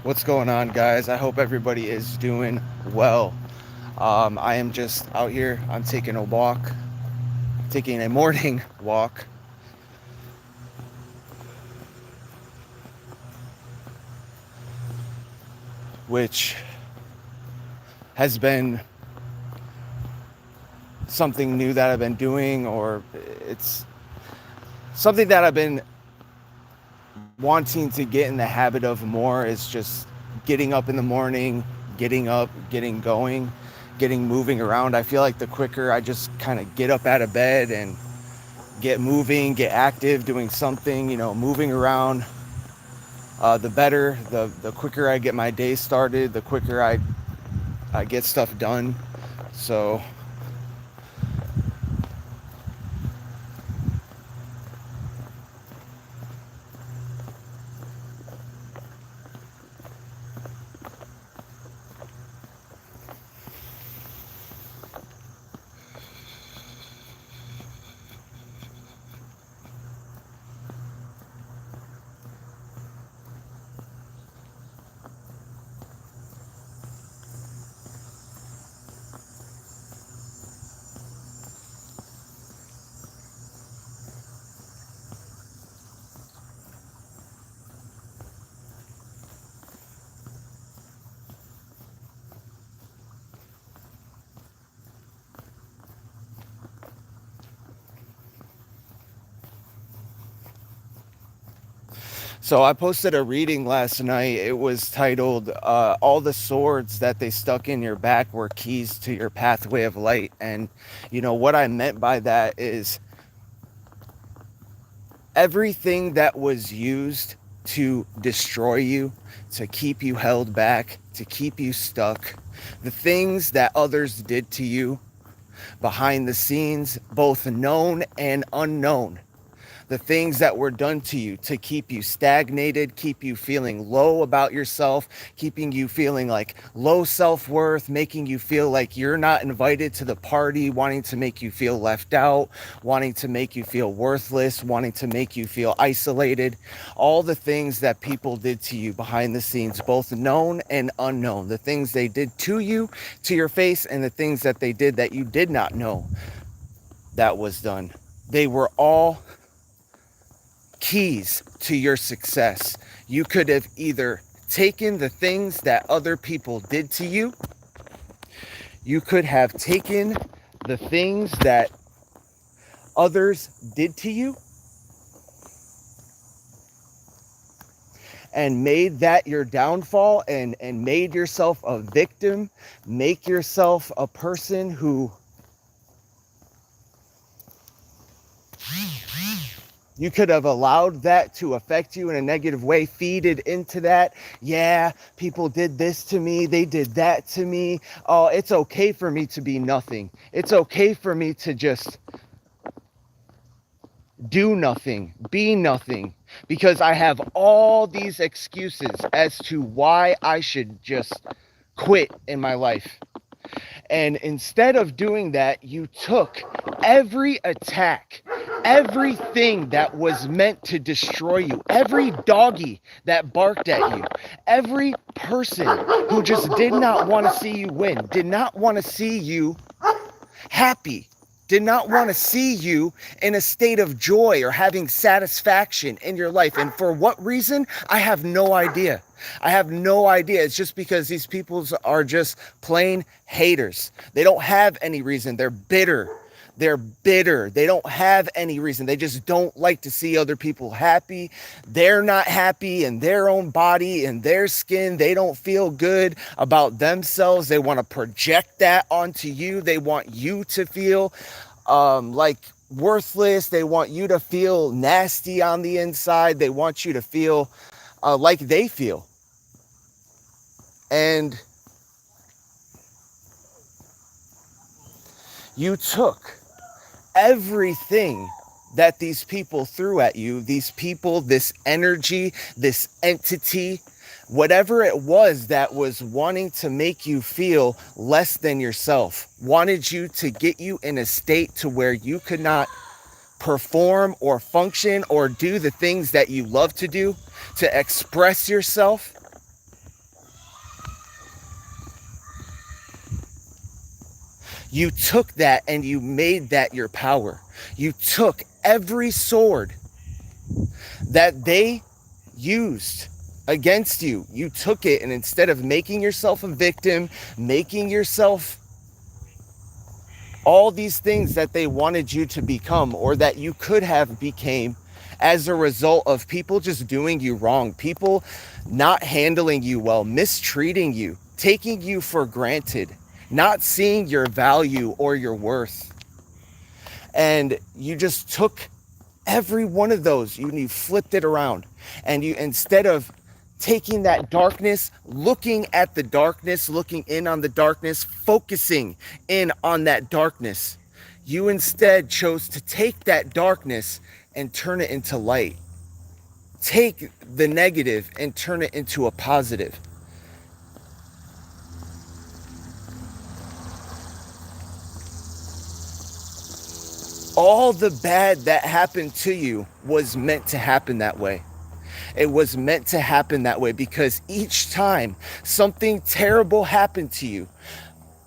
What's going on, guys? I hope everybody is doing well. I am just out here. I'm taking a walk, taking a morning walk, which has been something new that I've been doing, or it's something that I've been wanting to get in the habit of more, is just getting up in the morning, getting up, getting going, getting moving around. I feel like the quicker I just kind of get up out of bed and get moving, get active, doing something, moving around, the better. The quicker I get my day started, the quicker I get stuff done. So So I posted a reading last night. It was titled, All the Swords That They Stuck in Your Back Were Keys to Your Pathway of Light. And, what I meant by that is everything that was used to destroy you, to keep you held back, to keep you stuck, the things that others did to you behind the scenes, both known and unknown, the things that were done to you to keep you stagnated, keep you feeling low about yourself, keeping you feeling like low self-worth, making you feel like you're not invited to the party, wanting to make you feel left out, wanting to make you feel worthless, wanting to make you feel isolated. All the things that people did to you behind the scenes, both known and unknown, the things they did to you, to your face, and the things that they did that you did not know that was done. They were all keys to your success. You could have either taken the things that other people did to you, you could have taken the things that others did to you and made that your downfall, and made yourself a victim, make yourself a person who you could have allowed that to affect you in a negative way, feeded into that. Yeah, people did this to me. They did that to me. Oh, it's okay for me to be nothing. It's okay for me to just do nothing, be nothing, because I have all these excuses as to why I should just quit in my life. And instead of doing that, you took every attack, everything that was meant to destroy you, every doggy that barked at you, every person who just did not want to see you win, did not want to see you happy, did not want to see you in a state of joy or having satisfaction in your life. And for what reason? I have no idea. I have no idea. It's just because these people are just plain haters. They don't have any reason. They're bitter. They're bitter. They don't have any reason. They just don't like to see other people happy. They're not happy in their own body, in their skin. They don't feel good about themselves. They want to project that onto you. They want you to feel like worthless. They want you to feel nasty on the inside. They want you to feel like they feel. And you took everything that these people threw at you, these people, this energy, this entity, whatever it was that was wanting to make you feel less than yourself, wanted you to get you in a state to where you could not perform or function or do the things that you love to do, to express yourself. You took that and you made that your power. You took every sword that they used against you, you took it, and instead of making yourself a victim, making yourself all these things that they wanted you to become, or that you could have became as a result of people just doing you wrong, people not handling you well, mistreating you, taking you for granted, not seeing your value or your worth. And you just took every one of those, you flipped it around, and you, instead of taking that darkness, looking at the darkness, looking in on the darkness, focusing in on that darkness, you instead chose to take that darkness and turn it into light. Take the negative and turn it into a positive. All the bad that happened to you was meant to happen that way. It was meant to happen that way because each time something terrible happened to you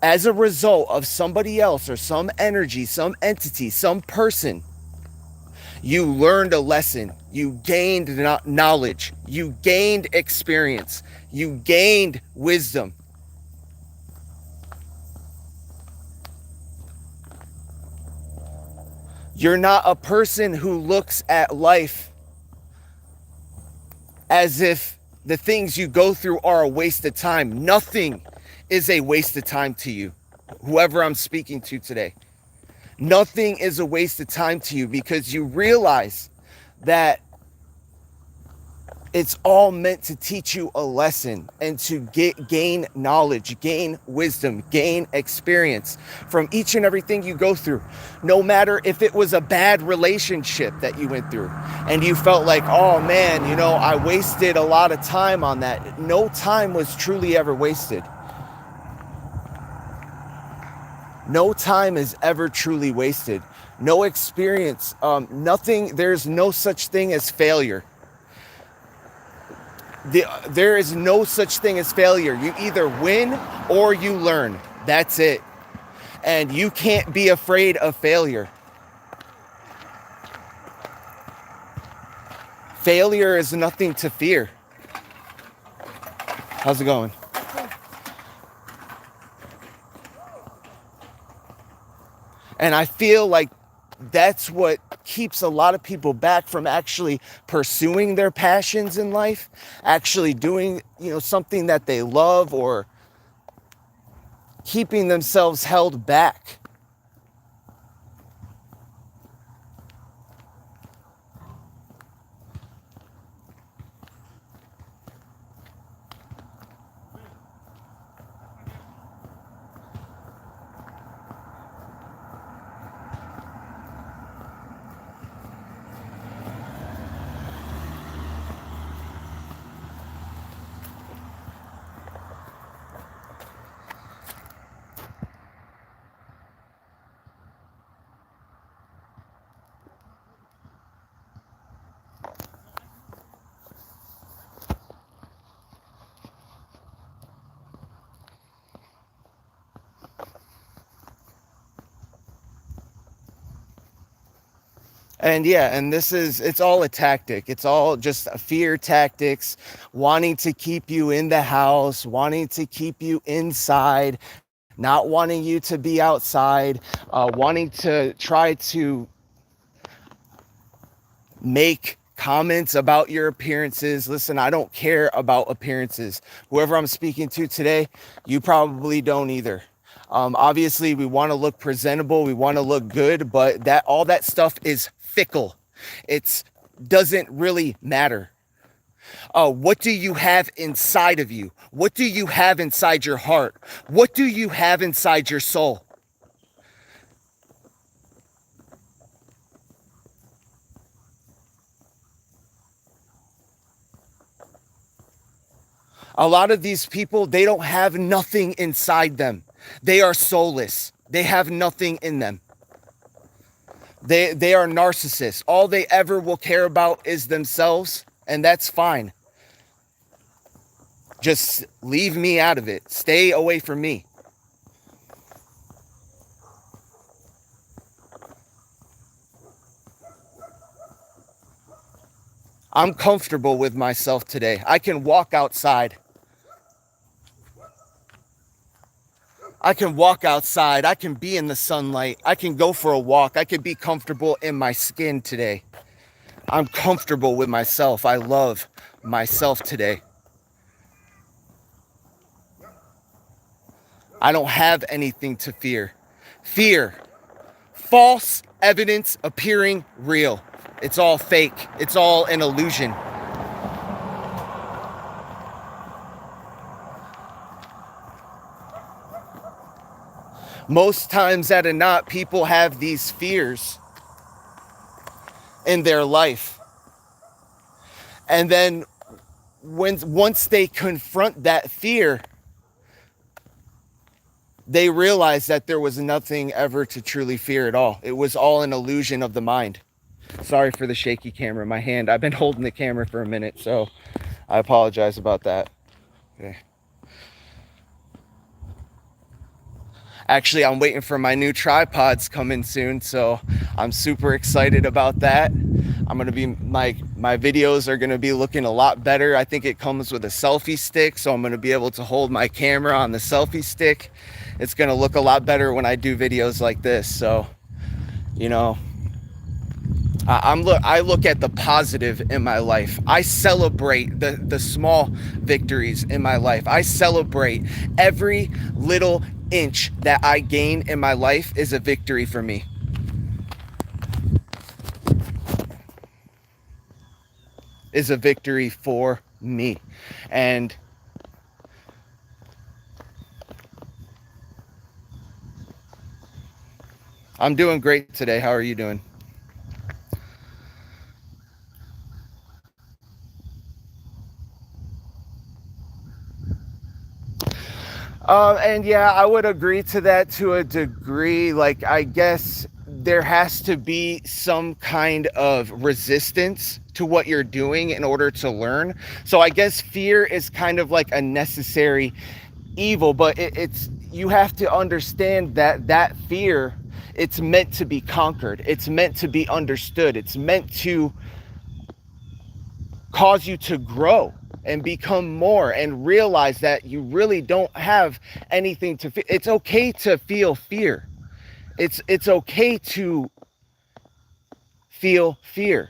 as a result of somebody else or some energy, some entity, some person, you learned a lesson. You gained knowledge. You gained experience. You gained wisdom. You're not a person who looks at life as if the things you go through are a waste of time. Nothing is a waste of time to you, whoever I'm speaking to today. Nothing is a waste of time to you because you realize that it's all meant to teach you a lesson and to gain knowledge, gain wisdom, gain experience from each and everything you go through. No matter if it was a bad relationship that you went through and you felt like, oh man, I wasted a lot of time on that. No time was truly ever wasted. No time is ever truly wasted. No experience, nothing, there's no such thing as failure. There is no such thing as failure. You either win or you learn. That's it. And you can't be afraid of failure. Failure is nothing to fear. How's it going? And I feel like that's what keeps a lot of people back from actually pursuing their passions in life, actually doing, something that they love, or keeping themselves held back. And yeah, and it's all a tactic. It's all just fear tactics, wanting to keep you in the house, wanting to keep you inside, not wanting you to be outside, wanting to try to make comments about your appearances. Listen, I don't care about appearances. Whoever I'm speaking to today, you probably don't either. Obviously, we want to look presentable, we want to look good, but all that stuff is fickle. It doesn't really matter. What do you have inside of you? What do you have inside your heart? What do you have inside your soul? A lot of these people, they don't have nothing inside them. They are soulless. They have nothing in them. They are narcissists. All they ever will care about is themselves, and that's fine. Just leave me out of it. Stay away from me. I'm comfortable with myself today. I can walk outside. I can walk outside. I can be in the sunlight. I can go for a walk. I can be comfortable in my skin today. I'm comfortable with myself. I love myself today. I don't have anything to fear. Fear. False evidence appearing real. It's all fake. It's all an illusion. Most times at a not, people have these fears in their life. And then once they confront that fear, they realize that there was nothing ever to truly fear at all. It was all an illusion of the mind. Sorry for the shaky camera in my hand. I've been holding the camera for a minute, so I apologize about that. Okay. Actually, I'm waiting for my new tripods coming soon, so I'm super excited about that. I'm gonna be my videos are gonna be looking a lot better. I think it comes with a selfie stick, so I'm gonna be able to hold my camera on the selfie stick. It's gonna look a lot better when I do videos like this. So, you know, I look at the positive in my life. I celebrate the small victories in my life. I celebrate every little inch that I gain in my life is a victory for me. Is a victory for me. And I'm doing great today. How are you doing? And yeah, I would agree to that to a degree. Like, I guess there has to be some kind of resistance to what you're doing in order to learn. So I guess fear is kind of like a necessary evil, but it's you have to understand that fear, it's meant to be conquered. It's meant to be understood. It's meant to cause you to grow and become more and realize that you really don't have anything to fear. It's okay to feel fear. It's okay to feel fear.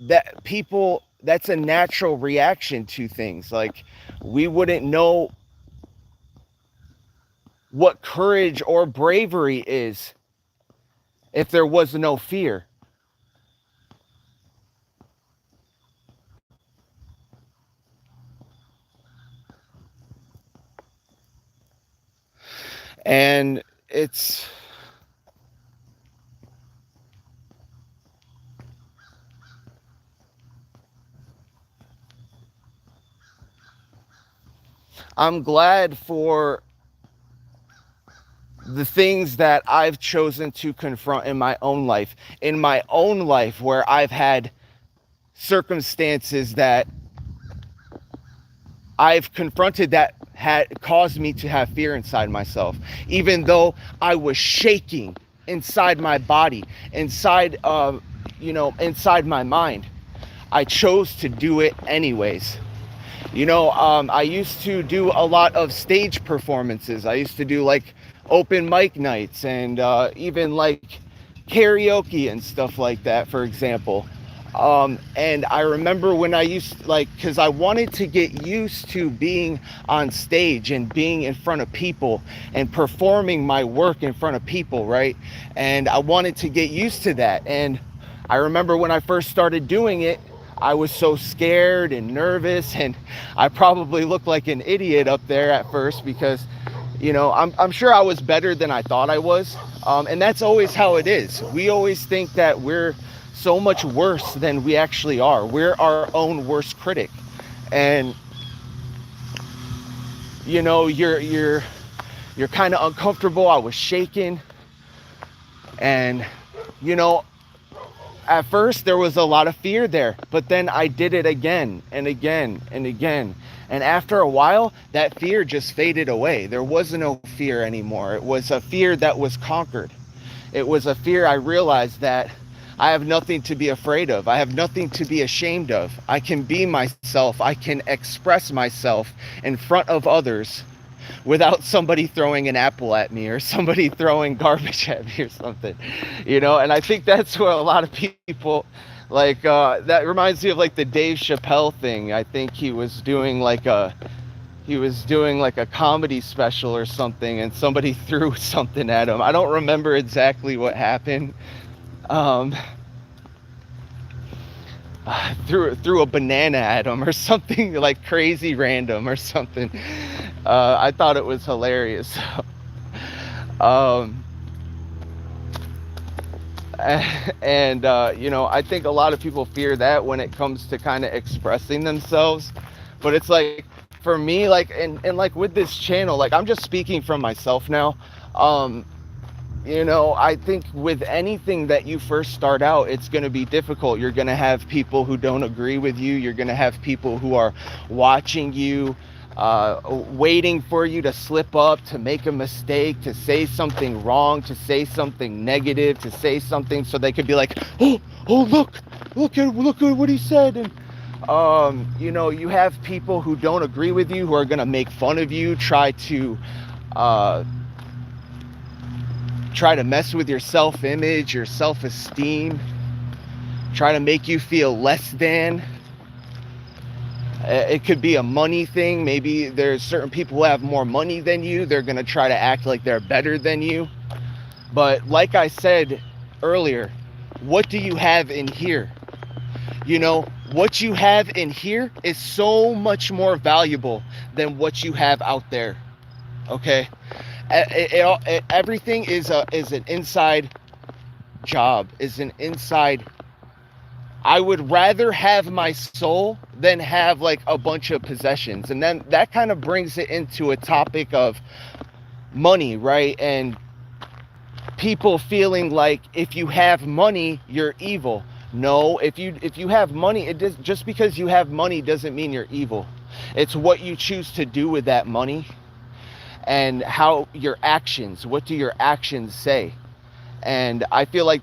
That people, that's a natural reaction to things. Like, we wouldn't know what courage or bravery is if there was no fear. And I'm glad for the things that I've chosen to confront in my own life. In my own life, where I've had circumstances that I've confronted that had caused me to have fear inside myself, even though I was shaking inside my body, inside inside my mind. I chose to do it anyways. I used to do a lot of stage performances. I used to do like open mic nights and even like karaoke and stuff like that, for example. And I remember when I used, like, because I wanted to get used to being on stage and being in front of people and performing my work in front of people, right? And I wanted to get used to that. And I remember when I first started doing it, I was so scared and nervous, and I probably looked like an idiot up there at first because, I'm sure I was better than I thought I was. And that's always how it is. We always think that we're so much worse than we actually are. We're our own worst critic. And you're kind of uncomfortable. I was shaking, and at first there was a lot of fear there, but then I did it again and again and again. And after a while, that fear just faded away. There was no fear anymore. It was a fear that was conquered. It was a fear I realized that I have nothing to be afraid of. I have nothing to be ashamed of. I can be myself. I can express myself in front of others without somebody throwing an apple at me or somebody throwing garbage at me or something, you know. And I think that's where a lot of people, like, that reminds me of like the Dave Chappelle thing. I think he was doing like a comedy special or something, and somebody threw something at him. I don't remember exactly what happened. um threw a banana at him or something, like crazy random or something. I thought it was hilarious. um and you know, I think a lot of people fear that when it comes to kind of expressing themselves. But it's like, for me, like, and like with this channel, like, I'm just speaking from myself now. You know, I think with anything that you first start out, it's going to be difficult. You're going to have people who don't agree with you. You're going to have people who are watching you, waiting for you to slip up, to make a mistake, to say something wrong, to say something negative, to say something so they could be like, oh, look at what he said. And you know, you have people who don't agree with you, who are going to make fun of you, try to mess with your self-image, your self-esteem, try to make you feel less than. It could be a money thing. Maybe there's certain people who have more money than you. They're going to try to act like they're better than you. But like I said earlier, what do you have in here? You know, what you have in here is so much more valuable than what you have out there. Okay? Everything is an inside job, is an inside. I would rather have my soul than have like a bunch of possessions. And then that kind of brings it into a topic of money, right? And people feeling like if you have money, you're evil. No, if you have money, just because you have money doesn't mean you're evil. It's what you choose to do with that money. And how your actions, what do your actions say? And I feel like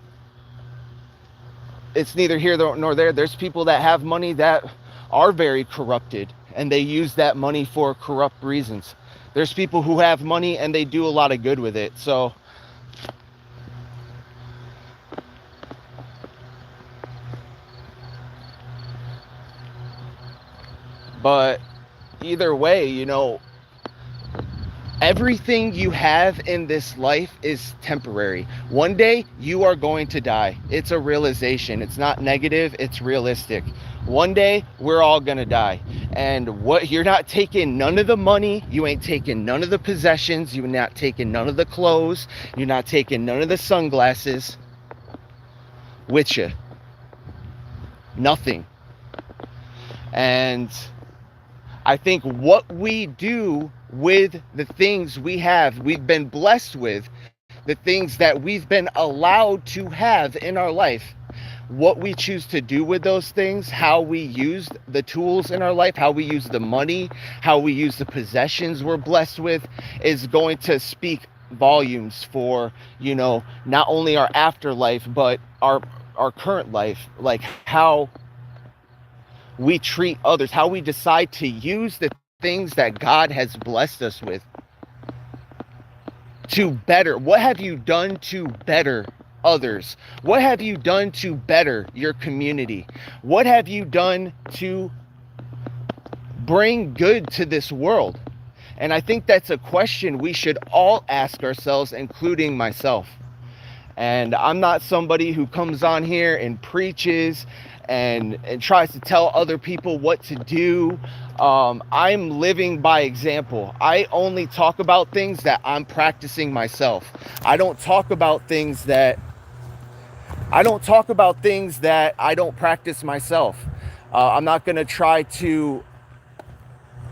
it's neither here nor there. There's people that have money that are very corrupted, and they use that money for corrupt reasons. There's people who have money and they do a lot of good with it. So but either way, you know, everything you have in this life is temporary. One day you are going to die. It's a realization. It's not negative, it's realistic. One day we're all gonna die. And what, you're not taking none of the money, you ain't taking none of the possessions, you're not taking none of the clothes, you're not taking none of the sunglasses with you. Nothing. And I think what we do with the things we've been blessed with, the things that we've been allowed to have in our life, what we choose to do with those things, how we use the tools in our life, how we use the money, how we use the possessions we're blessed with, is going to speak volumes for, you know, not only our afterlife, but our current life. Like how we treat others, how we decide to use the things that God has blessed us with to better. What have you done to better others? What have you done to better your community? What have you done to bring good to this world? And I think that's a question we should all ask ourselves, including myself. And I'm not somebody who comes on here and preaches and tries to tell other people what to do. I'm living by example. I only talk about things that I'm practicing myself. I don't talk about things that I don't practice myself. I'm not going to try to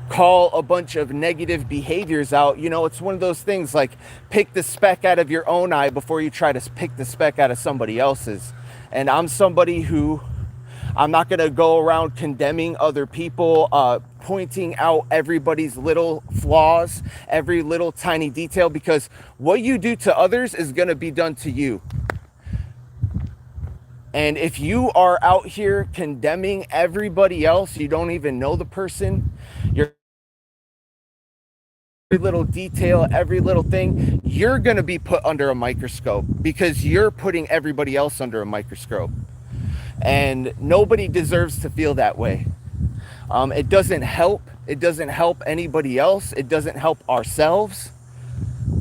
call a bunch of negative behaviors out. You know, it's one of those things like pick the speck out of your own eye before you try to pick the speck out of somebody else's. And I'm somebody who, I'm not going to go around condemning other people, pointing out everybody's little flaws, every little tiny detail, because what you do to others is going to be done to you. And if you are out here condemning everybody else, you don't even know the person, you're every little detail, every little thing, you're going to be put under a microscope because you're putting everybody else under a microscope. And nobody deserves to feel that way. It doesn't help. It doesn't help anybody else. It doesn't help ourselves.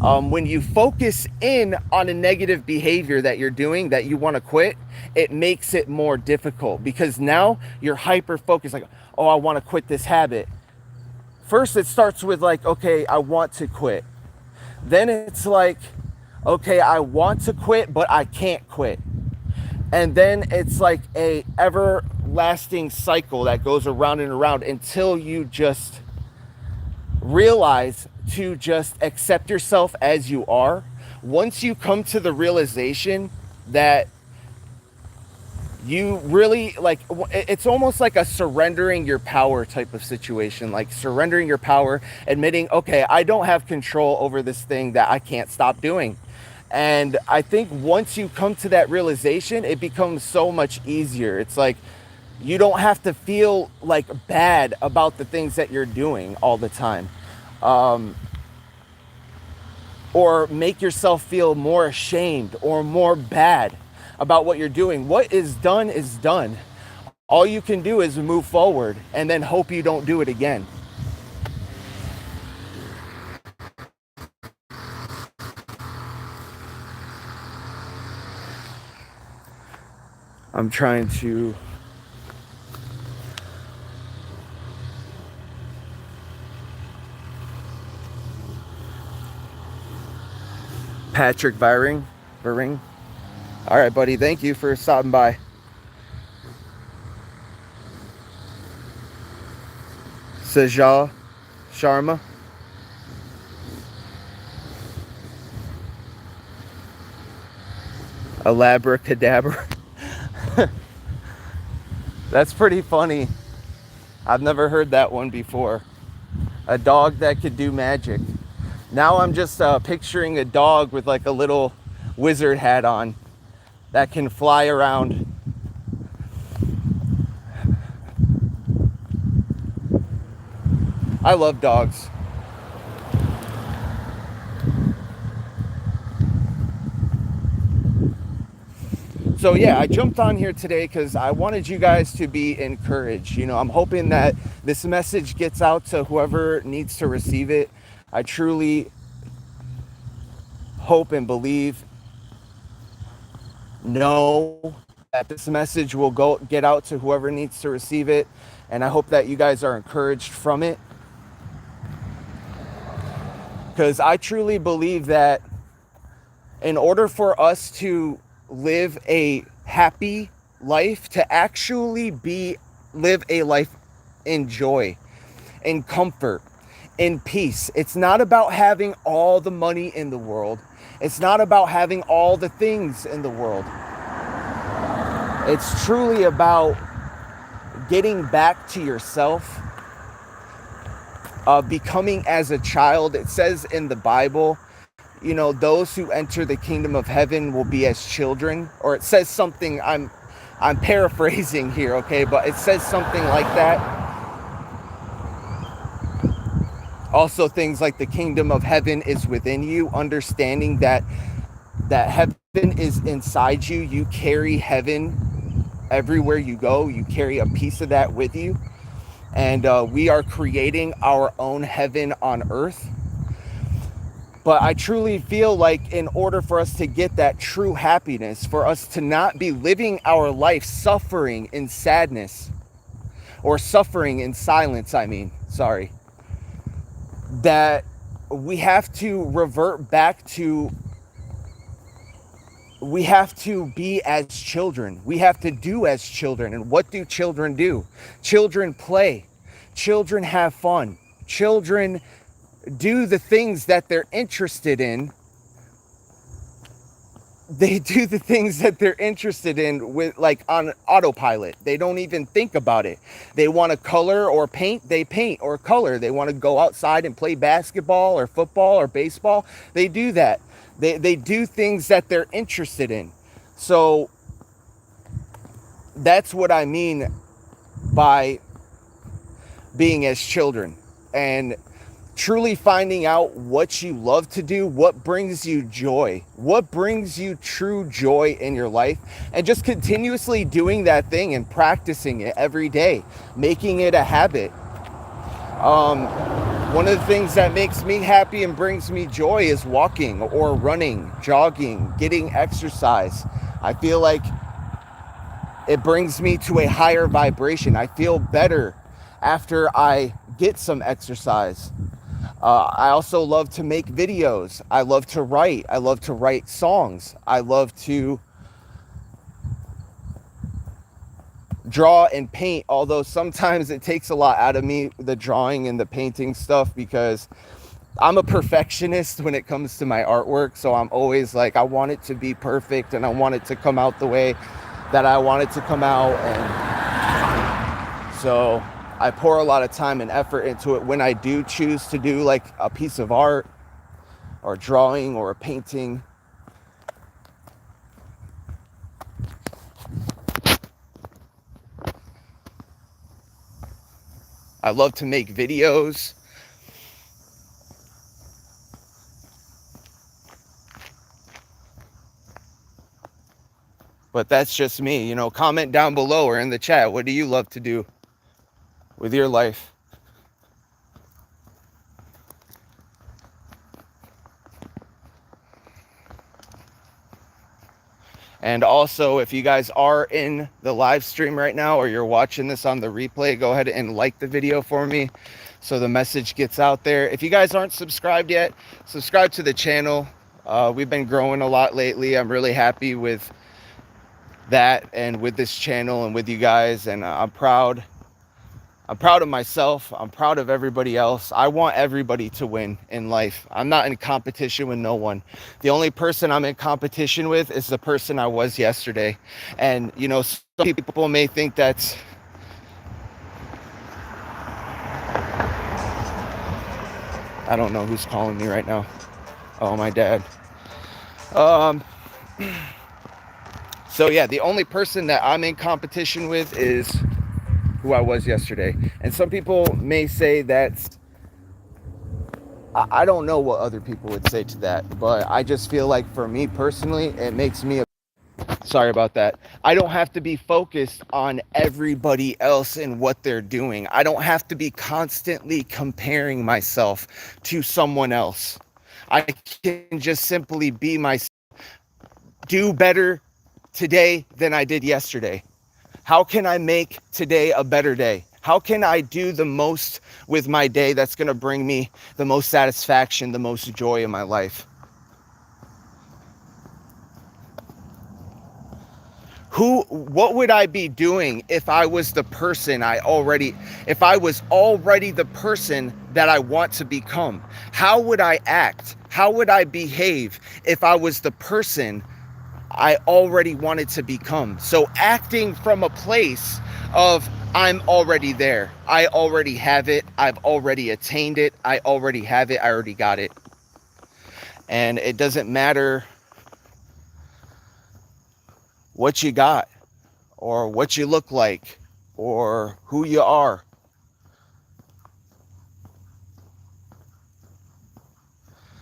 When you focus in on a negative behavior that you're doing that you want to quit, it makes it more difficult because now you're hyper focused, like, oh, I want to quit this habit. First, it starts with like, okay, I want to quit. Then it's like, okay, I want to quit, but I can't quit. And then it's like a everlasting cycle that goes around and around until you just realize to just accept yourself as you are. Once you come to the realization that you really, like, it's almost like a surrendering your power type of situation, like surrendering your power, admitting, okay, I don't have control over this thing that I can't stop doing. And I think once you come to that realization, it becomes so much easier. It's like you don't have to feel like bad about the things that you're doing all the time, or make yourself feel more ashamed or more bad about what you're doing. What is done is done. All you can do is move forward and then hope you don't do it again. I'm trying to Patrick Viring. All right, buddy. Thank you for stopping by. Sajal Sharma. Alabracadabra. That's pretty funny. I've never heard that one before. A dog that could do magic. Now I'm just picturing a dog with like a little wizard hat on that can fly around. I love dogs. So yeah, I jumped on here today because I wanted you guys to be encouraged. You know, I'm hoping that this message gets out to whoever needs to receive it. I truly hope and believe, know that this message will get out to whoever needs to receive it. And I hope that you guys are encouraged from it. Because I truly believe that in order for us to live a happy life, to actually live a life in joy, in comfort, in peace, it's not about having all the money in the world. It's not about having all the things in the world. It's truly about getting back to yourself, becoming as a child. It says in the Bible, you know, those who enter the kingdom of heaven will be as children, or it says something, I'm paraphrasing here, okay, but it says something like that. Also things like the kingdom of heaven is within you, understanding that heaven is inside you. You carry heaven everywhere you go. You carry a piece of that with you. And we are creating our own heaven on earth. But I truly feel like in order for us to get that true happiness, for us to not be living our life suffering in sadness, or suffering in silence, that we have to revert back to, we have to be as children. We have to do as children. And what do children do? Children play. Children have fun. Children do the things that they're interested in. They do the things that they're interested in with, like, on autopilot. They don't even think about it. They want to color or paint, they paint or color. They want to go outside and play basketball or football or baseball. They do that. They do things that they're interested in. So that's what I mean by being as children, and truly finding out what you love to do, what brings you joy, what brings you true joy in your life, and just continuously doing that thing and practicing it every day, making it a habit. One of the things that makes me happy and brings me joy is walking or running, jogging, getting exercise. I feel like it brings me to a higher vibration. I feel better after I get some exercise. I also love to make videos. I love to write. I love to write songs. I love to draw and paint, although sometimes it takes a lot out of me, the drawing and the painting stuff, because I'm a perfectionist when it comes to my artwork. So I'm always like, I want it to be perfect and I want it to come out the way that I want it to come out. And so I pour a lot of time and effort into it when I do choose to do like a piece of art or drawing or a painting. I love to make videos. But that's just me, you know. Comment down below or in the chat, what do you love to do with your life? And also, if you guys are in the live stream right now or you're watching this on the replay, go ahead and like the video for me so the message gets out there. If you guys aren't subscribed yet, subscribe to the channel. We've been growing a lot lately. I'm really happy with that and with this channel and with you guys, and I'm proud. I'm proud of myself. I'm proud of everybody else. I want everybody to win in life. I'm not in competition with no one. The only person I'm in competition with is the person I was yesterday. And, you know, some people may think that's... I don't know who's calling me right now. Oh, my dad. So yeah, the only person that I'm in competition with is who I was yesterday. And some people may say that's... I don't know what other people would say to that, but I just feel like for me personally, it makes me... Sorry about that. I don't have to be focused on everybody else and what they're doing. I don't have to be constantly comparing myself to someone else. I can just simply be myself. Do better today than I did yesterday. How can I make today a better day? How can I do the most with my day that's going to bring me the most satisfaction, the most joy in my life? What would I be doing if I was the person if I was already the person that I want to become? How would I act? How would I behave if I was the person I already wanted to become? So acting from a place of I'm already there. I already have it. I've already attained it. I already have it. I already got it. And it doesn't matter what you got or what you look like or who you are.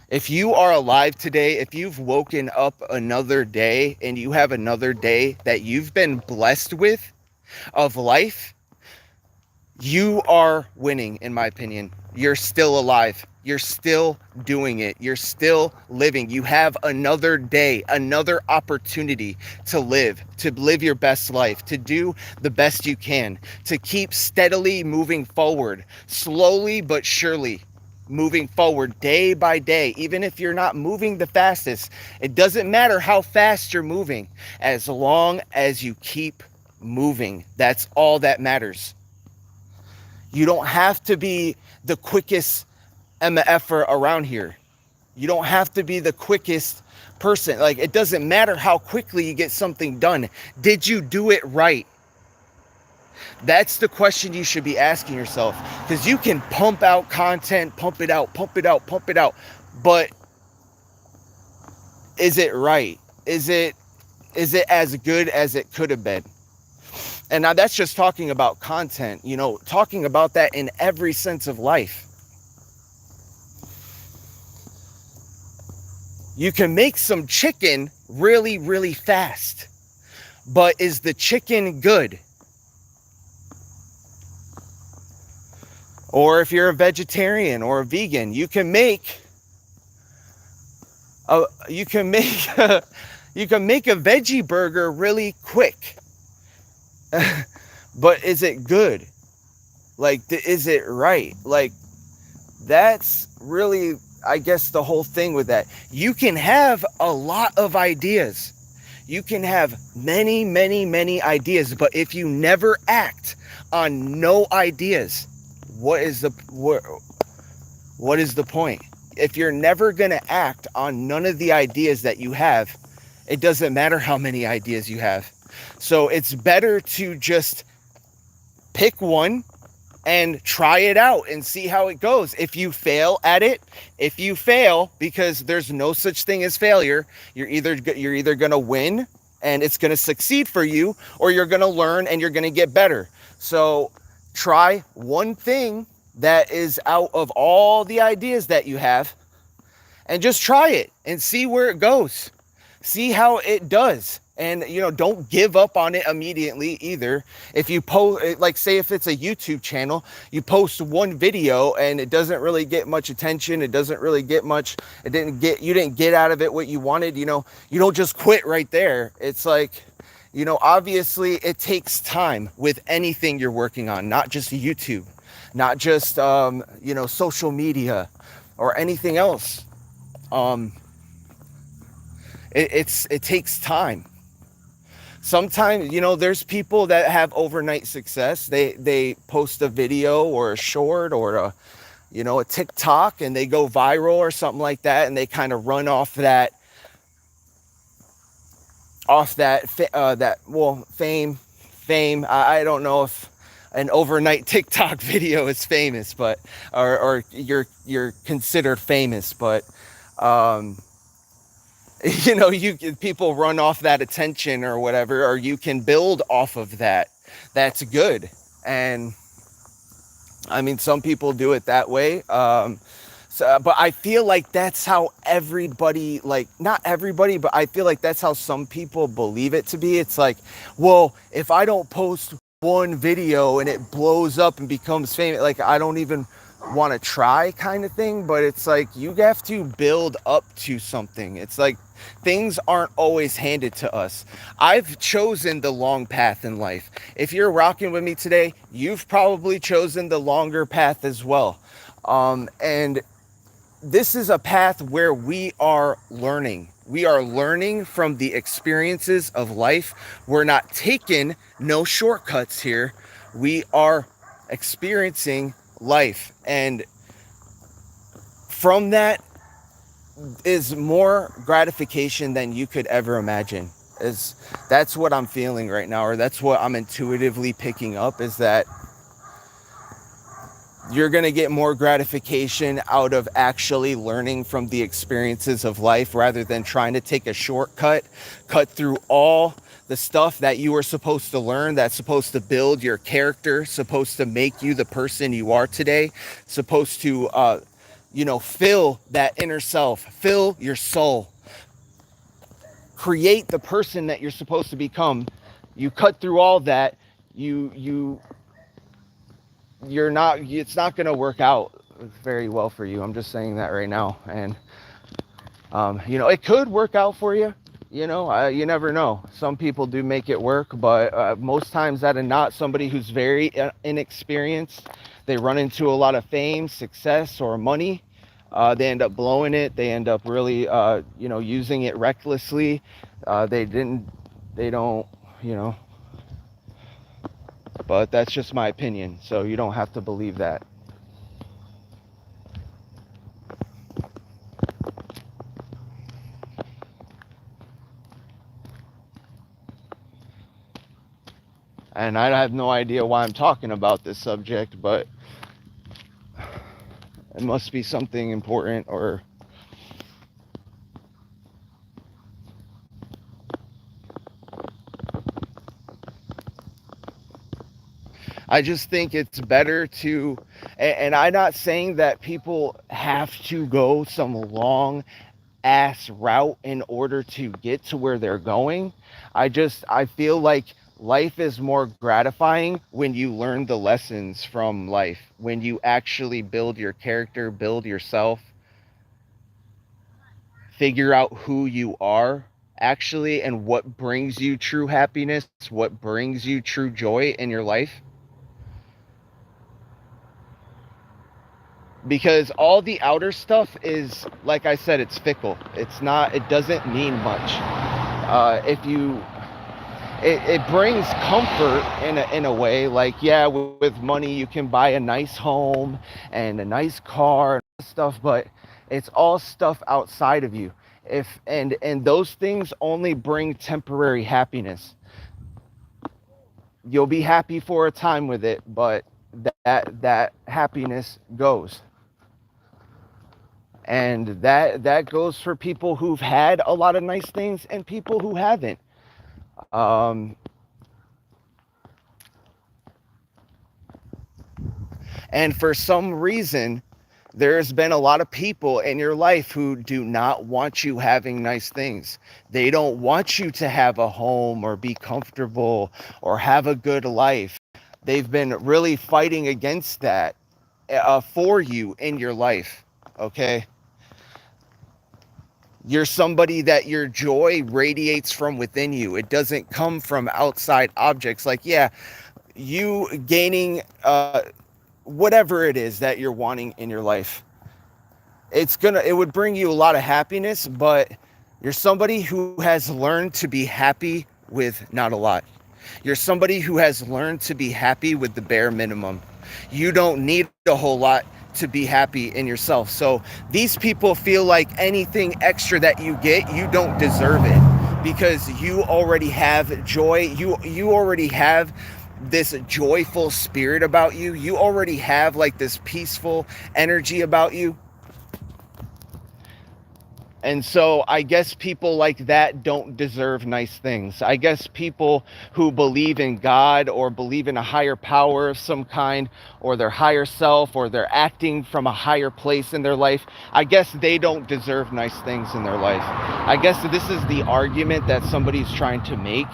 If you are alive today, if you've woken up another day and you have another day that you've been blessed with of life, you are winning, in my opinion. You're still alive. You're still doing it. You're still living. You have another day, another opportunity to live your best life, to do the best you can, to keep steadily moving forward, slowly but surely moving forward day by day. Even if you're not moving the fastest, it doesn't matter how fast you're moving, as long as you keep moving. That's all that matters. You don't have to be the quickest MFer around here. You don't have to be the quickest person. Like, it doesn't matter how quickly you get something done. Did you do it right? That's the question you should be asking yourself. Because you can pump out content, pump it out, pump it out, pump it out. But is it right? Is it as good as it could have been? And now that's just talking about content, talking about that in every sense of life. You can make some chicken really, really fast, but is the chicken good? Or if you're a vegetarian or a vegan, you can make a veggie burger really quick. But is it good? Like, is it right? Like, that's really, I guess, the whole thing with that. You can have a lot of ideas. You can have many, many, many ideas, but if you never act on no ideas, what is the point? If you're never going to act on none of the ideas that you have, it doesn't matter how many ideas you have. So it's better to just pick one and try it out and see how it goes. If you fail at it, because there's no such thing as failure, you're either going to win and it's going to succeed for you, or you're going to learn and you're going to get better. So try one thing that is out of all the ideas that you have, and just try it and see where it goes. See how it does. And, don't give up on it immediately either. If you post, like, say if it's a YouTube channel, you post one video and it doesn't really get much attention. It doesn't really get much. You didn't get out of it what you wanted. You don't just quit right there. It's like, obviously it takes time with anything you're working on, not just YouTube, not just, social media or anything else. It takes time. Sometimes, there's people that have overnight success. They post a video or a short or a TikTok, and they go viral or something like that, and they kind of run off that fame. I don't know if an overnight TikTok video is famous, but or you're considered famous, but people run off that attention or whatever, or you can build off of that. That's good. And I mean, some people do it that way. But I feel like that's how everybody, like, not everybody, but I feel like that's how some people believe it to be. It's like, well, if I don't post one video and it blows up and becomes famous, like, I don't even want to try, kind of thing. But it's like, you have to build up to something. It's like, things aren't always handed to us. I've chosen the long path in life. If you're rocking with me today, you've probably chosen the longer path as well. And this is a path where we are learning. We are learning from the experiences of life. We're not taking no shortcuts here. We are experiencing life. And from that is more gratification than you could ever imagine. That's what I'm feeling right now, or that's what I'm intuitively picking up, is that you're going to get more gratification out of actually learning from the experiences of life, rather than trying to take a shortcut, cut through all the stuff that you were supposed to learn, that's supposed to build your character, supposed to make you the person you are today, supposed to fill that inner self, fill your soul, create the person that you're supposed to become. You cut through all that, it's not going to work out very well for you. I'm just saying that right now. And it could work out for you. You never know. Some people do make it work, but most times that and not, somebody who's very inexperienced, they run into a lot of fame, success, or money. They end up blowing it. They end up really, using it recklessly. They don't, but that's just my opinion. So you don't have to believe that. And I have no idea why I'm talking about this subject, but it must be something important, or I just think it's better to, and I'm not saying that people have to go some long ass route in order to get to where they're going. I feel like life is more gratifying when you learn the lessons from life, when you actually build your character, build yourself, figure out who you are actually, and what brings you true happiness, what brings you true joy in your life. Because all the outer stuff is, like I said, it's fickle. It's not, it doesn't mean much. If you, it brings comfort in a way, like, yeah, with money you can buy a nice home and a nice car and stuff, but it's all stuff outside of you. If and those things only bring temporary happiness. You'll be happy for a time with it, but that happiness goes. And that goes for people who've had a lot of nice things and people who haven't. um and for some reason, there's been a lot of people in your life who do not want you having nice things. They don't want you to have a home or be comfortable or have a good life. They've been really fighting against that for you in your life. Okay, you're somebody that your joy radiates from within you. It doesn't come from outside objects. Like, yeah, you gaining whatever it is that you're wanting in your life, it would bring you a lot of happiness, but you're somebody who has learned to be happy with not a lot. You're somebody who has learned to be happy with the bare minimum. You don't need a whole lot to be happy in yourself. So these people feel like anything extra that you get, you don't deserve it, because you already have joy. You already have this joyful spirit about you. You already have like this peaceful energy about you. And so I guess people like that don't deserve nice things. I guess people who believe in God or believe in a higher power of some kind, or their higher self, or they're acting from a higher place in their life, I guess they don't deserve nice things in their life. I guess this is the argument that somebody's trying to make.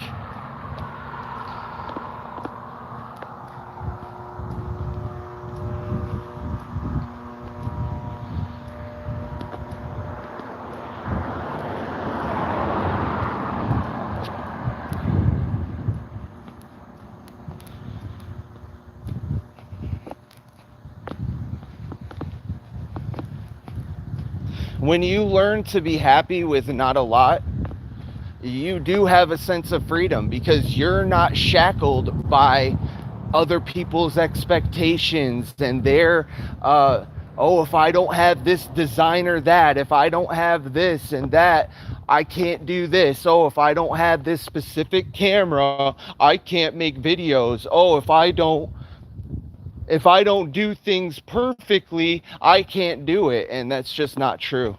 When you learn to be happy with not a lot, you do have a sense of freedom, because you're not shackled by other people's expectations and their oh, if I don't have this designer, that if I don't have this and that, I can't do this. Oh, if I don't have this specific camera, I can't make videos. Oh, if I don't do things perfectly, I can't do it. And that's just not true.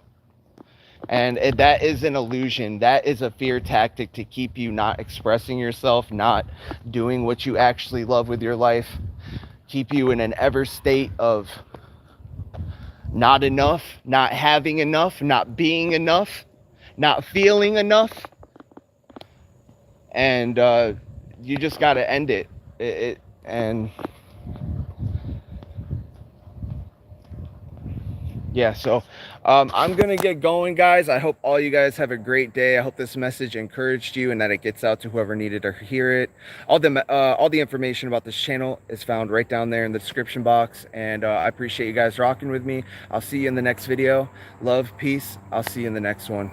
And that is an illusion. That is a fear tactic to keep you not expressing yourself, not doing what you actually love with your life, keep you in an ever state of not enough, not having enough, not being enough, not feeling enough. And you just got to end it. And yeah, so I'm gonna get going, guys. I hope all you guys have a great day. I hope this message encouraged you and that it gets out to whoever needed to hear it. All the information about this channel is found right down there in the description box, and I appreciate you guys rocking with me. I'll see you in the next video. Love, peace. I'll see you in the next one.